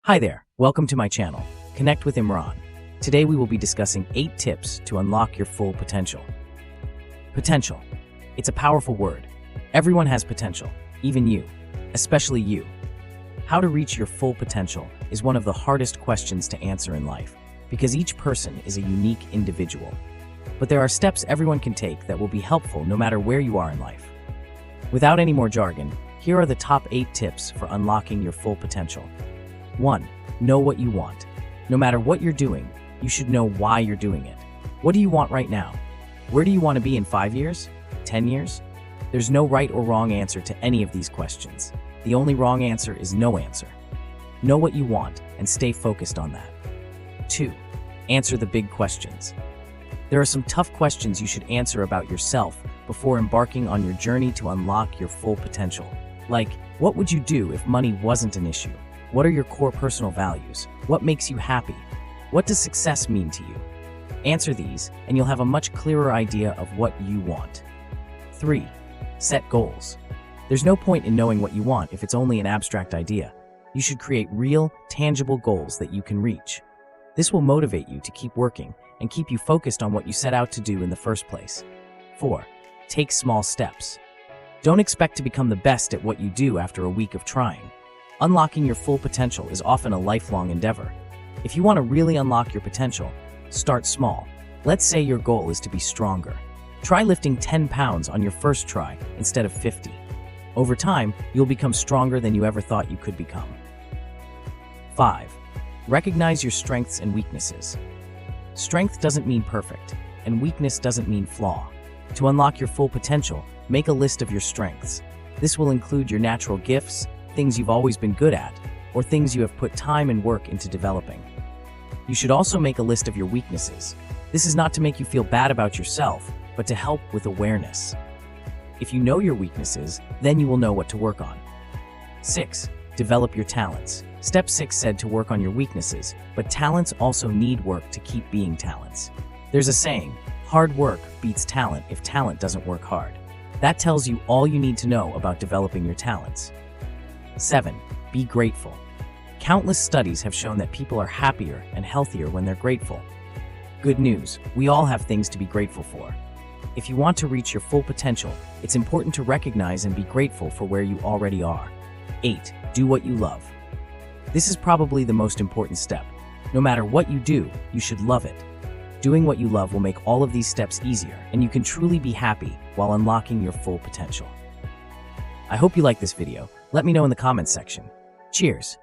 Hi there, welcome to my channel, Connect with Imran. Today we will be discussing 8 tips to unlock your full potential. Potential. It's a powerful word. Everyone has potential, even you, especially you. How to reach your full potential is one of the hardest questions to answer in life, because each person is a unique individual. But there are steps everyone can take that will be helpful no matter where you are in life. Without any more jargon, here are the top 8 tips for unlocking your full potential. 1. Know what you want. No matter what you're doing, you should know why you're doing it. What do you want right now? Where do you want to be in 5 years? 10 years? There's no right or wrong answer to any of these questions. The only wrong answer is no answer. Know what you want and stay focused on that. 2. Answer the big questions. There are some tough questions you should answer about yourself before embarking on your journey to unlock your full potential. Like, what would you do if money wasn't an issue? What are your core personal values? What makes you happy? What does success mean to you? Answer these, and you'll have a much clearer idea of what you want. 3. Set goals. There's no point in knowing what you want if it's only an abstract idea. You should create real, tangible goals that you can reach. This will motivate you to keep working and keep you focused on what you set out to do in the first place. 4. Take small steps. Don't expect to become the best at what you do after a week of trying. Unlocking your full potential is often a lifelong endeavor. If you want to really unlock your potential, start small. Let's say your goal is to be stronger. Try lifting 10 pounds on your first try instead of 50. Over time, you'll become stronger than you ever thought you could become. 5. Recognize your strengths and weaknesses. Strength doesn't mean perfect, and weakness doesn't mean flaw. To unlock your full potential, make a list of your strengths. This will include your natural gifts, things you've always been good at, or things you have put time and work into developing. You should also make a list of your weaknesses. This is not to make you feel bad about yourself, but to help with awareness. If you know your weaknesses, then you will know what to work on. 6. Develop your talents. Step 6 said to work on your weaknesses, but talents also need work to keep being talents. There's a saying, hard work beats talent if talent doesn't work hard. That tells you all you need to know about developing your talents. 7. Be grateful. Countless studies have shown that people are happier and healthier when they're grateful. Good news, we all have things to be grateful for. If you want to reach your full potential, it's important to recognize and be grateful for where you already are. 8. Do what you love. This is probably the most important step. No matter what you do, you should love it. Doing what you love will make all of these steps easier, and you can truly be happy while unlocking your full potential. I hope you like this video. Let me know in the comments section. Cheers!